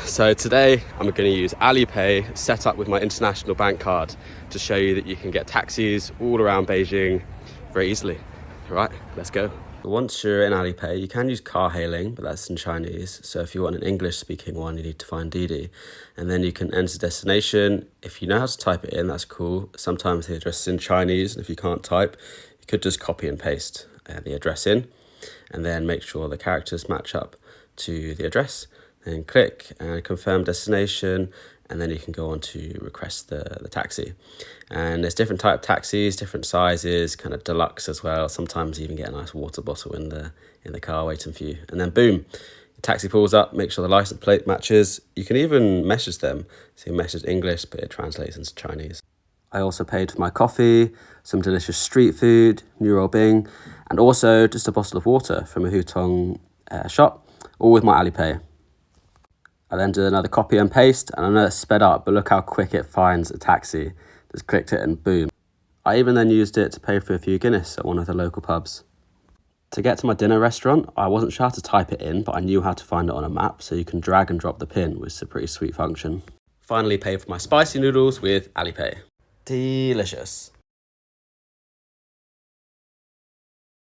So today I'm going to use Alipay set up with my international bank card to show you that you can get taxis all around Beijing very easily. All right, let's go. Once you're in Alipay, you can use car hailing, but that's in Chinese. So if you want an English speaking one, you need to find Didi. And then you can enter destination. If you know how to type it in, that's cool. Sometimes the address is in Chinese, and if you can't type, you could just copy and paste the address in, and then make sure the characters match up to the address. Then click and confirm destination, and then you can go on to request the taxi. And there's different type of taxis, different sizes, kind of deluxe as well. Sometimes you even get a nice water bottle in the car waiting for you. And then boom, the taxi pulls up, make sure the license plate matches. You can even message them. So you message English, but it translates into Chinese. I also paid for my coffee, some delicious street food, New Bing, and also just a bottle of water from a Hutong shop, all with my Alipay. I then did another copy and paste, and I know it's sped up, but look how quick it finds a taxi. Just clicked it and boom. I even then used it to pay for a few Guinness at one of the local pubs. To get to my dinner restaurant, I wasn't sure how to type it in, but I knew how to find it on a map, so you can drag and drop the pin, which is a pretty sweet function. Finally paid for my spicy noodles with Alipay. Delicious.